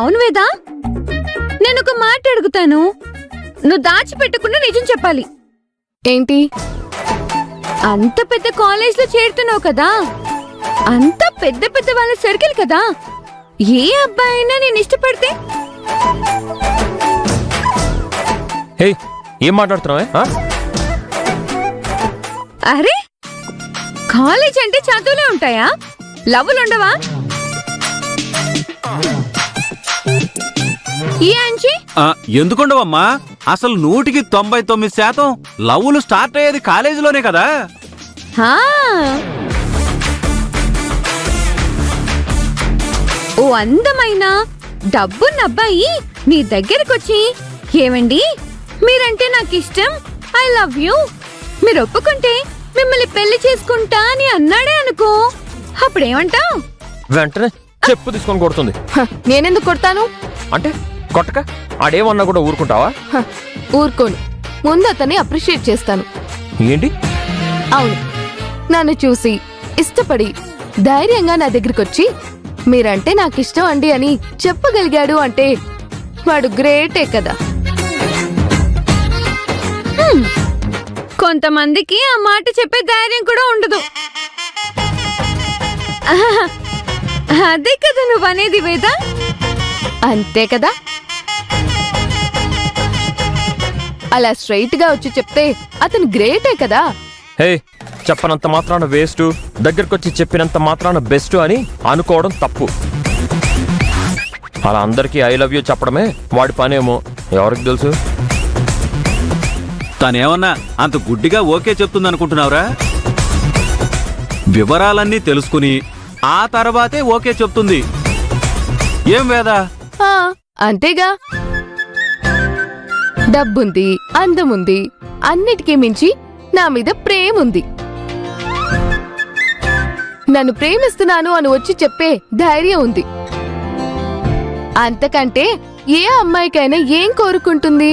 అవును వేదా, నేను ఒక మాట అడుగుతాను, నువ్వు దాచిపెట్టకుండా నిజం చెప్పాలి. ఏంటి? అంత పెద్ద కాలేజ్ లో చేరుతున్నావు కదా, అంత పెద్ద పెద్ద వాళ్ళ సర్కిల్ కదా, ఏ అబ్బాయి అయినా నేను ఇష్టపడితే? హే, ఏం మాట్లాడుతున్నావే? అరే, కాలేజ్ అంటే చదువులే ఉంటాయా, లవ్వులు ఉండవా? ఈ అంచి ఎందుకుండవమ్మా? అసలు 100% లవ్వులు స్టార్ట్ అయ్యేది కాలేజీలోనే కదా. హా. ఓ అందమైన డబ్బున్న అబ్బాయి నీ దగ్గరకొచ్చి, ఏమండి మీరంటే నాకు ఇష్టం, ఐ లవ్ యూ, మీరు ఒప్పుకుంటే మిమ్మల్ని పెళ్లి చేసుకుంటా అని అన్నాడే అనుకో, అప్పుడేమంటావు? వెంటనే చెప్పు తీసుకొని కొడుతుంది. నేనెందుకు కొడతాను? అంటే కొట్టక ఆడేమన్నా కూడా ఊరుకుంటావా? ఊరుకోను. ముందు అతన్ని అప్రిషియేట్ చేస్తాను. ఏంటి? అవును, నన్ను చూసి ఇష్టపడి ధైర్యంగా నా దగ్గరికొచ్చి మీరంటే నాకిష్టం అండి అని చెప్పగలిగాడు అంటే వాడు గ్రేటే కదా. కొంతమందికి ఆ మాట చెప్పే ధైర్యం కూడా ఉండదు. అదే కదా నువ్వు అనేది వేదా. అంతే కదా. అలా స్ట్రైట్ గా వచ్చి చెప్తే అతను గ్రేటే కదా. హే, చెప్పనంత మాత్రాన వేస్ట్, దగ్గరకొచ్చి చెప్పినంత మాత్రాన బెస్ట్ అని అనుకోవడం తప్పు. అలా అందరికీ ఐ లవ్ యూ చెప్పడమే వాడి పనేమో, ఎవరికి తెలుసు? తనేమన్నా అంత గుడ్డిగా ఓకే చెప్తుందనుకుంటున్నావురా? వివరాలన్నీ తెలుసుకుని ఆ తర్వాతే ఓకే చెప్తుంది. ఏం వేదా? అంతేగా. డబ్బుంది, అందముంది, అన్నిటికీ మించి నా మీద ప్రేముంది. నన్ను ప్రేమిస్తున్నాను అని వచ్చి చెప్పే ధైర్యం ఉంది. అంతకంటే ఏ అమ్మాయికైనా ఏం కోరుకుంటుంది?